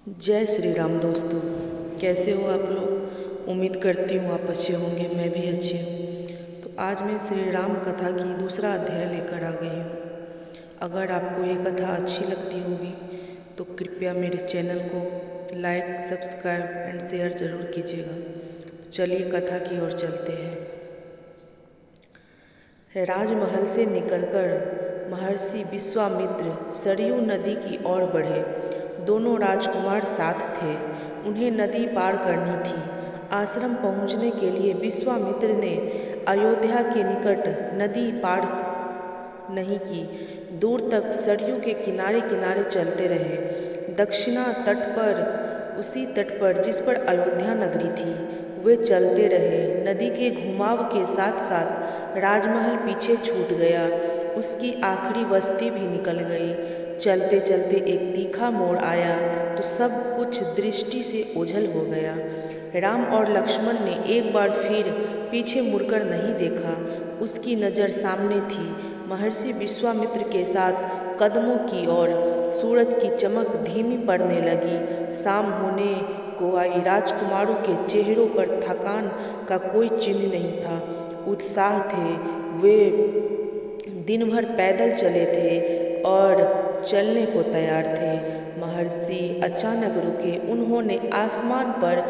जय श्री राम दोस्तों, कैसे हो आप लोग। उम्मीद करती हूँ आप अच्छे होंगे, मैं भी अच्छी हूँ। तो आज मैं श्री राम कथा की दूसरा अध्याय लेकर आ गई हूँ। अगर आपको ये कथा अच्छी लगती होगी तो कृपया मेरे चैनल को लाइक, सब्सक्राइब एंड शेयर ज़रूर कीजिएगा। तो चलिए कथा की ओर चलते हैं। राजमहल से निकलकर महर्षि विश्वामित्र सरयू नदी की ओर बढ़े। दोनों राजकुमार साथ थे। उन्हें नदी पार करनी थी। आश्रम पहुंचने के लिए विश्वामित्र ने अयोध्या के निकट नदी पार नहीं की। दूर तक सरयू के किनारे किनारे चलते रहे। दक्षिणा तट पर, उसी तट पर जिस पर अयोध्या नगरी थी, वे चलते रहे। नदी के घुमाव के साथ साथ राजमहल पीछे छूट गया। उसकी आखिरी बस्ती भी निकल गई। चलते चलते एक तीखा मोड़ आया तो सब कुछ दृष्टि से ओझल हो गया। राम और लक्ष्मण ने एक बार फिर पीछे मुड़कर नहीं देखा। उसकी नज़र सामने थी। महर्षि विश्वामित्र के साथ कदमों की ओर। सूरज की चमक धीमी पड़ने लगी। शाम होने को आई। राजकुमारों के चेहरों पर थकान का कोई चिन्ह नहीं था। उत्साह थे। वे दिन भर पैदल चले थे और चलने को तैयार थे। महर्षि अचानक रुके। उन्होंने आसमान पर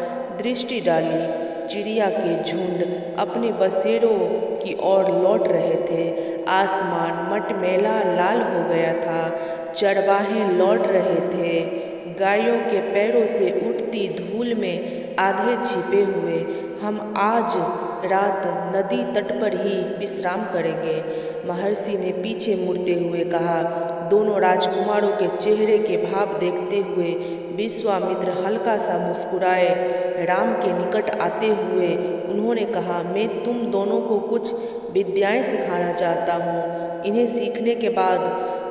दृष्टि डाली। चिड़िया के झुंड अपने बसेरों की ओर लौट रहे थे। आसमान मटमैला लाल हो गया था। चरवाहे लौट रहे थे, गायों के पैरों से उठती धूल में आधे छिपे हुए। हम आज रात नदी तट पर ही विश्राम करेंगे, महर्षि ने पीछे मुड़ते हुए कहा। दोनों राजकुमारों के चेहरे के भाव देखते हुए विश्वामित्र हल्का सा मुस्कुराए। राम के निकट आते हुए उन्होंने कहा, मैं तुम दोनों को कुछ विद्याएं सिखाना चाहता हूँ। इन्हें सीखने के बाद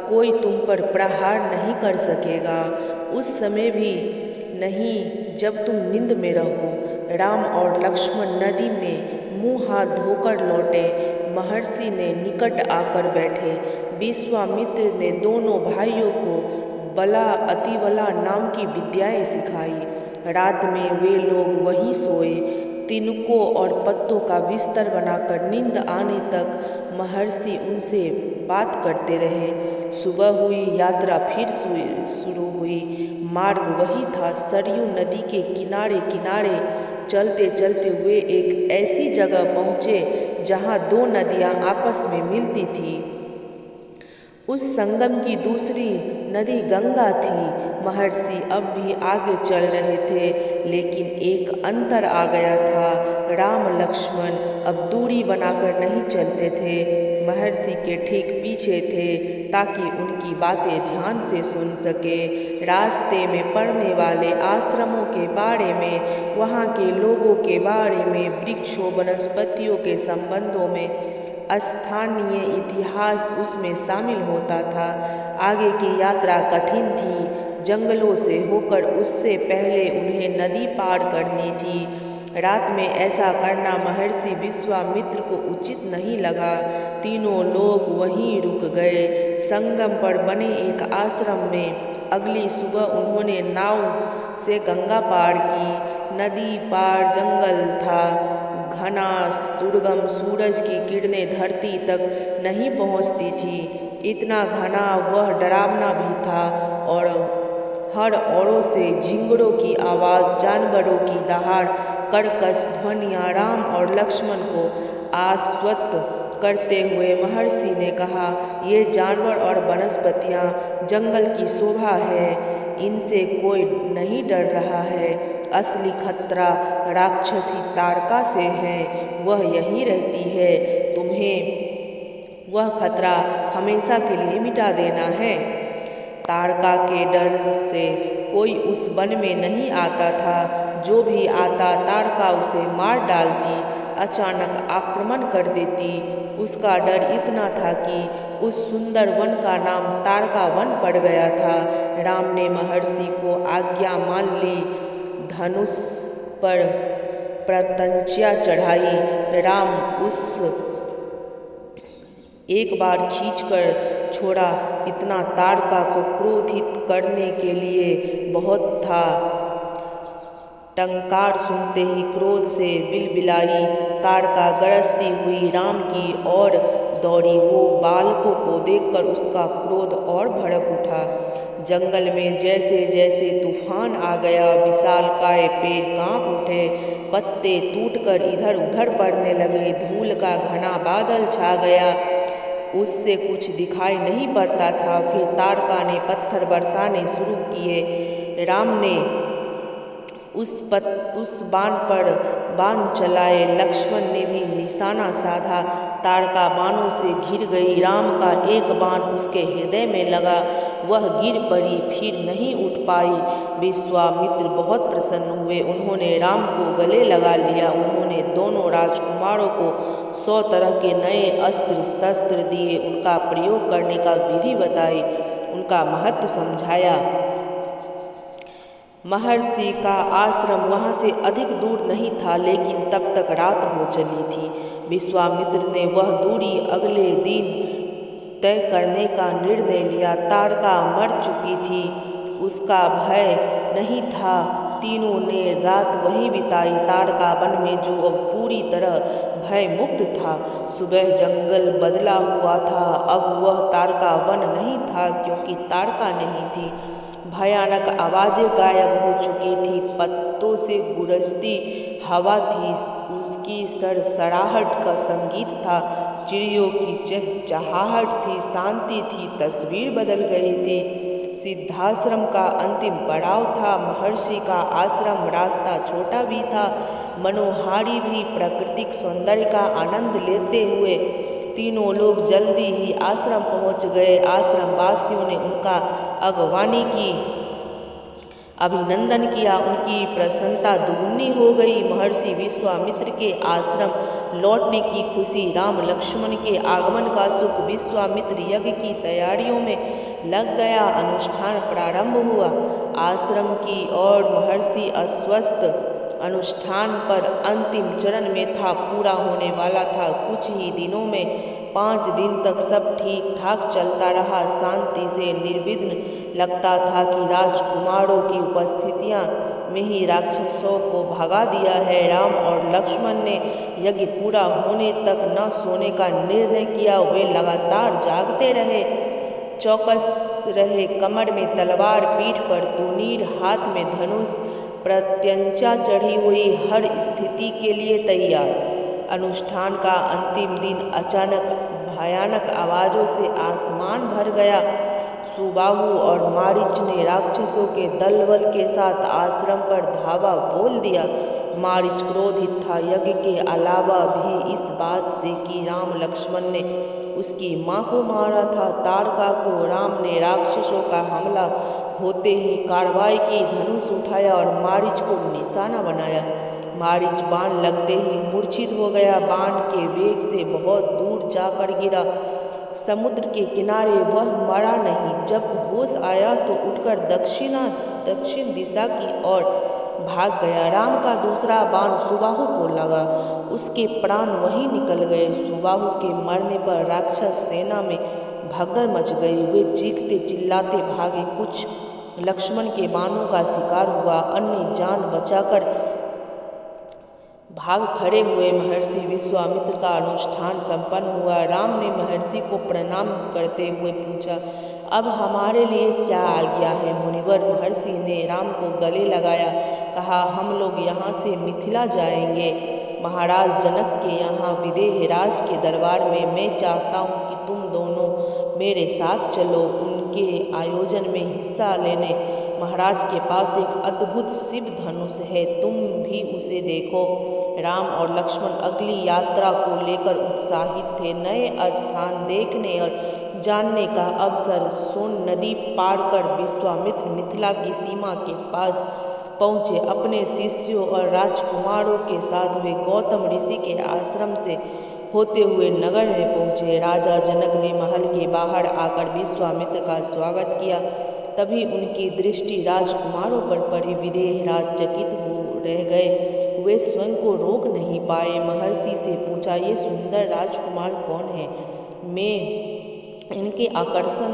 कोई तुम पर प्रहार नहीं कर सकेगा, उस समय भी नहीं जब तुम नींद में रहो। राम और लक्ष्मण नदी में मुंह हाथ धोकर लौटे। महर्षि ने निकट आकर बैठे। विश्वामित्र ने दोनों भाइयों को बला अतिबला नाम की विद्याएं सिखाई। रात में वे लोग वहीं सोए। तिनकों और पत्तों का बिस्तर बनाकर नींद आने तक महर्षि उनसे बात करते रहे। सुबह हुई, यात्रा फिर शुरू हुई। मार्ग वही था। सरयू नदी के किनारे किनारे चलते चलते वे एक ऐसी जगह पहुँचे जहाँ दो नदियाँ आपस में मिलती थी। उस संगम की दूसरी नदी गंगा थी। महर्षि अब भी आगे चल रहे थे, लेकिन एक अंतर आ गया था। राम लक्ष्मण अब दूरी बनाकर नहीं चलते थे, महर्षि के ठीक पीछे थे, ताकि उनकी बातें ध्यान से सुन सके। रास्ते में पड़ने वाले आश्रमों के बारे में, वहाँ के लोगों के बारे में, वृक्षों वनस्पतियों के संबंधों में, स्थानीय इतिहास उसमें शामिल होता था। आगे की यात्रा कठिन थी। जंगलों से होकर उससे पहले उन्हें नदी पार करनी थी। रात में ऐसा करना महर्षि विश्वामित्र को उचित नहीं लगा। तीनों लोग वहीं रुक गए, संगम पर बने एक आश्रम में। अगली सुबह उन्होंने नाव से गंगा पार की। नदी पार जंगल था, घना दुर्गम। सूरज की किरणें धरती तक नहीं पहुंचती थी। इतना घना वह डरावना भी था। और हर ओरों से झिंगुरों की आवाज़, जानवरों की दहाड़, कर्कश ध्वनियाँ। राम और लक्ष्मण को आश्वस्त करते हुए महर्षि ने कहा, ये जानवर और वनस्पतियाँ जंगल की शोभा है, इनसे कोई नहीं डर रहा है। असली खतरा राक्षसी ताड़का से है, वह यहीं रहती है। तुम्हें वह खतरा हमेशा के लिए मिटा देना है। ताड़का के डर से कोई उस वन में नहीं आता था। जो भी आता, ताड़का उसे मार डालती, अचानक आक्रमण कर देती। उसका डर इतना था कि उस सुंदर वन का नाम ताड़का वन पड़ गया था। राम ने महर्षि को आज्ञा मान ली। धनुष पर प्रत्यंचा चढ़ाई। राम उस एक बार खींचकर छोड़ा इतना तारका को क्रोधित करने के लिए बहुत था। टंकार सुनते ही क्रोध से बिलबिलाई तारका गरजती हुई राम की ओर दौड़ी। वो बालकों को देखकर उसका क्रोध और भड़क उठा। जंगल में जैसे जैसे तूफान आ गया, विशालकाय पेड़ कांप उठे, पत्ते टूटकर इधर उधर पड़ने लगे, धूल का घना बादल छा गया, उससे कुछ दिखाई नहीं पड़ता था। फिर तारका ने पत्थर बरसाने शुरू किए। राम ने उस बाण पर बाण चलाए, लक्ष्मण ने भी निशाना साधा। तारका बाणों से घिर गई। राम का एक बाण उसके हृदय में लगा, वह गिर पड़ी, फिर नहीं उठ पाई। विश्वामित्र बहुत प्रसन्न हुए। उन्होंने राम को गले लगा लिया। उन्होंने दोनों राजकुमारों को 100 तरह के नए अस्त्र शस्त्र दिए, उनका प्रयोग करने का विधि बताई, उनका महत्व समझाया। महर्षि का आश्रम वहाँ से अधिक दूर नहीं था, लेकिन तब तक रात हो चली थी। विश्वामित्र ने वह दूरी अगले दिन तय करने का निर्णय लिया। तारका मर चुकी थी, उसका भय नहीं था। तीनों ने रात वहीं बिताई, तारका वन में, जो अब पूरी तरह भय मुक्त था। सुबह जंगल बदला हुआ था। अब वह तारका वन नहीं था, क्योंकि तारका नहीं थी। भयानक आवाज़ें गायब हो चुकी थी। पत्तों से गूंजती हवा थी, उसकी सरसराहट का संगीत था। चिड़ियों की चहचहाहट थी, शांति थी, तस्वीर बदल गई थी। सिद्धाश्रम का अंतिम पड़ाव था। महर्षि का आश्रम रास्ता छोटा भी था, मनोहारी भी। प्राकृतिक सौंदर्य का आनंद लेते हुए तीनों लोग जल्दी ही आश्रम पहुंच गए। आश्रम वासियों ने उनका अगवानी की, अभिनंदन किया, उनकी प्रसन्नता दुगुनी हो गई। महर्षि विश्वामित्र के आश्रम लौटने की खुशी, राम लक्ष्मण के आगमन का सुख। विश्वामित्र यज्ञ की तैयारियों में लग गया। अनुष्ठान प्रारंभ हुआ। आश्रम की ओर महर्षि अस्वस्थ अनुष्ठान पर अंतिम चरण में था, पूरा होने वाला था। कुछ ही दिनों में 5 दिन तक सब ठीक ठाक चलता रहा। शांति से निर्विघ्न लगता था कि राजकुमारों की उपस्थितियां में ही राक्षसों को भगा दिया है। राम और लक्ष्मण ने यज्ञ पूरा होने तक न सोने का निर्णय किया। वे लगातार जागते रहे, चौकस रहे, कमर में तलवार, पीठ पर तूनीर, हाथ में धनुष, प्रत्यंचा चढ़ी हुई, हर स्थिति के लिए तैयार। अनुष्ठान का अंतिम दिन अचानक भयानक आवाज़ों से आसमान भर गया। सुबाहु और मारीच ने राक्षसों के दलबल के साथ आश्रम पर धावा बोल दिया। मारीच क्रोधित था, यज्ञ के अलावा भी इस बात से कि राम लक्ष्मण ने उसकी मां को मारा था। तारका को राम ने राक्षसों का हमला होते ही कार्रवाई की, धनुष उठाया और मारीच को निशाना बनाया। मारीच बाण लगते ही मूर्छित हो गया, बाण के वेग से बहुत दूर जाकर गिरा। समुद्र के किनारे वह मरा नहीं। जब होश आया तो उठकर दक्षिण दिशा की ओर भाग गया। राम का दूसरा बाण सुबाहु को लगा, उसके प्राण वहीं निकल गए। सुबाहु के मरने पर राक्षस सेना में भगदड़ मच गई। वे चीखते चिल्लाते भागे। कुछ लक्ष्मण के बाणों का शिकार हुआ, अन्य जान बचाकर भाग खड़े हुए। महर्षि विश्वामित्र का अनुष्ठान संपन्न हुआ। राम ने महर्षि को प्रणाम करते हुए पूछा, अब हमारे लिए क्या आज्ञा है मुनिवर? महर्षि ने राम को गले लगाया, कहा, हम लोग यहाँ से मिथिला जाएंगे, महाराज जनक के यहाँ विदेह राज के दरबार में। मैं चाहता हूँ कि तुम दोनों मेरे साथ चलो, उनके आयोजन में हिस्सा लेने। महाराज के पास एक अद्भुत शिव धनुष है, तुम भी उसे देखो। राम और लक्ष्मण अगली यात्रा को लेकर उत्साहित थे। नए स्थान देखने और जानने का अवसर। सोन नदी पार कर विश्वामित्र मिथिला की सीमा के पास पहुँचे। अपने शिष्यों और राजकुमारों के साथ वे गौतम ऋषि के आश्रम से होते हुए नगर में पहुँचे। राजा जनक ने महल के बाहर आकर विश्वामित्र का स्वागत किया। तभी उनकी दृष्टि राजकुमारों पर पड़ी। विदेह राज चकित हो रह गए। वे स्वयं को रोक नहीं पाए। महर्षि से पूछा, ये सुंदर राजकुमार कौन है? मैं इनके आकर्षण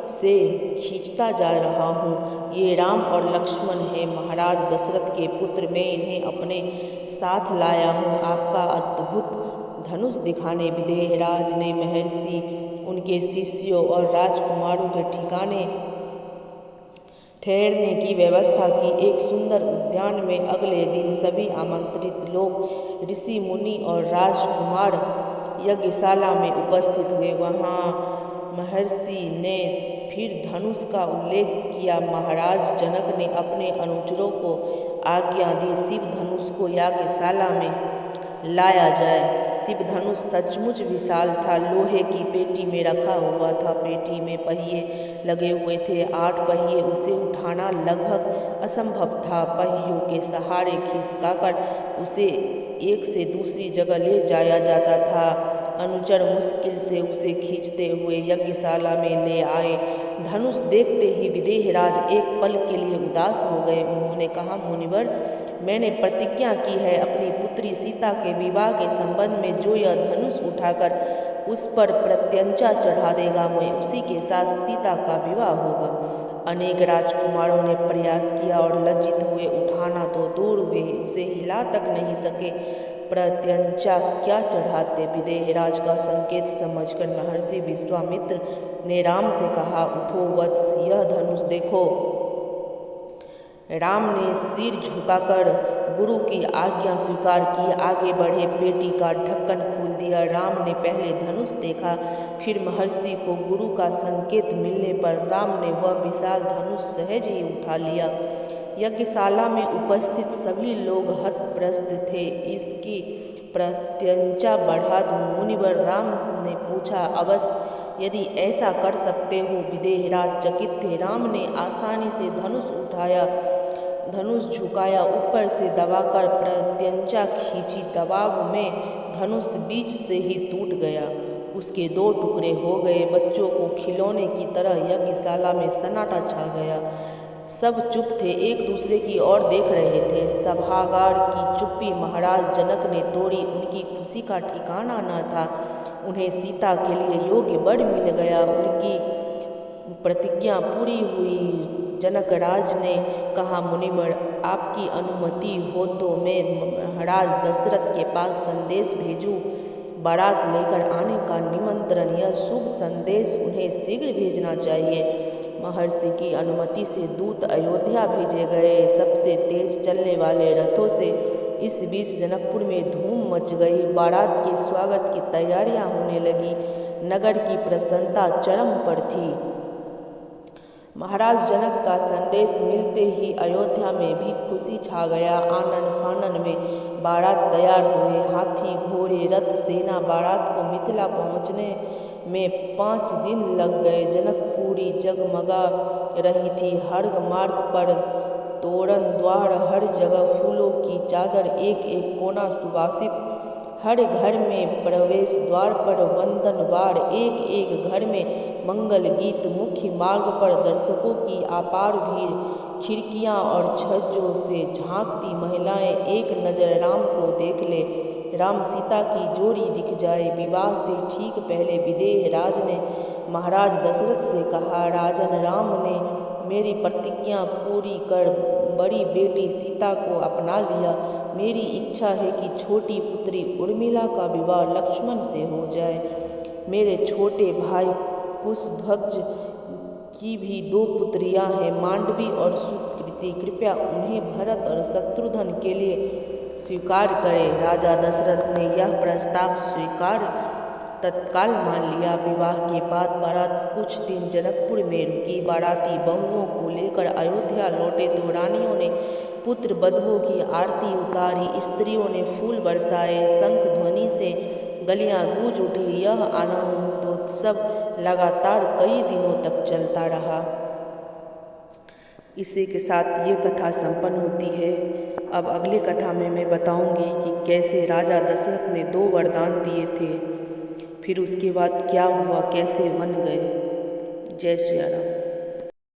से खींचता जा रहा हूँ। ये राम और लक्ष्मण हैं, महाराज दशरथ के पुत्र। मैं इन्हें अपने साथ लाया हूँ आपका अद्भुत धनुष दिखाने। विदेहराज ने महर्षि, उनके शिष्यों और राजकुमारों के ठिकाने ठहरने की व्यवस्था की। एक सुंदर उद्यान में अगले दिन सभी आमंत्रित लोग, ऋषि मुनि और राजकुमार यज्ञशाला में उपस्थित हुए। वहाँ महर्षि ने फिर धनुष का उल्लेख किया। महाराज जनक ने अपने अनुचरों को आज्ञा दी, शिव धनुष को याज्ञशाला में लाया जाए। शिव धनुष सचमुच विशाल था, लोहे की पेटी में रखा हुआ था। पेटी में पहिए लगे हुए थे, 8 पहिए। उसे उठाना लगभग असंभव था। पहियों के सहारे खिसकाकर उसे एक से दूसरी जगह ले जाया जाता था। अनुचर मुश्किल से उसे खींचते हुए यज्ञशाला में ले आए। धनुष देखते ही विदेहराज एक पल के लिए उदास हो गए। उन्होंने कहा, मुनिवर, मैंने प्रतिज्ञा की है अपनी पुत्री सीता के विवाह के संबंध में, जो यह धनुष उठाकर उस पर प्रत्यंचा चढ़ा देगा, मैं उसी के साथ सीता का विवाह होगा। अनेक राजकुमारों ने प्रयास किया और लज्जित हुए, उठाना तो दूर हुए, उसे हिला तक नहीं सके। प्रत्यंचा क्या चढ़ाते। विदेहराज का संकेत समझकर महर्षि विश्वामित्र ने राम से कहा, उठो वत्स, यह धनुष देखो। राम ने सिर झुकाकर गुरु की आज्ञा स्वीकार की, आगे बढ़े, पेटी का ढक्कन खोल दिया। राम ने पहले धनुष देखा, फिर महर्षि को गुरु का संकेत मिलने पर राम ने वह विशाल धनुष सहज ही उठा लिया। यज्ञशाला में उपस्थित सभी लोग हतप्रस्त थे। इसकी प्रत्यंचा बढ़ा दूं? मुनिवर, राम ने पूछा। अवश्य, यदि ऐसा कर सकते हो। विदेहराज चकित थे। राम ने आसानी से धनुष उठाया, धनुष झुकाया, ऊपर से दबाकर प्रत्यंचा खींची। दबाव में धनुष बीच से ही टूट गया, उसके 2 टुकड़े हो गए। बच्चों को खिलौने की तरह यज्ञशाला में सन्नाटा छा गया। सब चुप थे, एक दूसरे की ओर देख रहे थे। सभागार की चुप्पी महाराज जनक ने तोड़ी। उनकी खुशी का ठिकाना न था। उन्हें सीता के लिए योग्य वर मिल गया, उनकी प्रतिज्ञा पूरी हुई। जनकराज ने कहा, मुनिवर, आपकी अनुमति हो तो मैं महाराज दशरथ के पास संदेश भेजूं। बारात लेकर आने का निमंत्रण, यह शुभ संदेश उन्हें शीघ्र भेजना चाहिए। महर्षि की अनुमति से दूत अयोध्या भेजे गए, सबसे तेज चलने वाले रथों से। इस बीच जनकपुर में धूम मच गई। बारात के स्वागत की तैयारियां होने लगी। नगर की प्रसन्नता चरम पर थी। महाराज जनक का संदेश मिलते ही अयोध्या में भी खुशी छा गया। आनन फानन में बारात तैयार हुए। हाथी, घोड़े, रथ, सेना। बारात को मिथिला पहुँचने में 5 दिन लग गए। जनकपुरी जगमगा रही थी। हर मार्ग पर तोरण द्वार, हर जगह फूलों की चादर, एक एक कोना सुवासित। हर घर में प्रवेश द्वार पर वंदनवार, एक एक घर में मंगल गीत। मुख्य मार्ग पर दर्शकों की अपार भीड़। खिड़कियां और छज्जों से झांकती महिलाएं एक नज़र राम को देख ले, राम सीता की जोड़ी दिख जाए। विवाह से ठीक पहले विदेहराज ने महाराज दशरथ से कहा, राजन, राम ने मेरी प्रतिज्ञा पूरी कर बड़ी बेटी सीता को अपना लिया। मेरी इच्छा है कि छोटी पुत्री उर्मिला का विवाह लक्ष्मण से हो जाए। मेरे छोटे भाई कुशध्वज की भी 2 पुत्रियां हैं, मांडवी और सुकृति। कृपया उन्हें भरत और शत्रुघ्न के लिए स्वीकार करें। राजा दशरथ ने यह प्रस्ताव स्वीकार तत्काल मान लिया। विवाह के बाद बारात कुछ दिन जनकपुर में रुकी। बाराती बहुओं को लेकर अयोध्या लौटे तो रानियों ने पुत्र वधुओं की आरती उतारी, स्त्रियों ने फूल बरसाए, शंख ध्वनि से गलियां गूंज उठी। यह आनंदोत्सव लगातार कई दिनों तक चलता रहा। इसी के साथ ये कथा संपन्न होती है। अब अगली कथा में मैं बताऊंगी कि कैसे राजा दशरथ ने 2 वरदान दिए थे, फिर उसके बाद क्या हुआ, कैसे बन गए। जय श्री राम।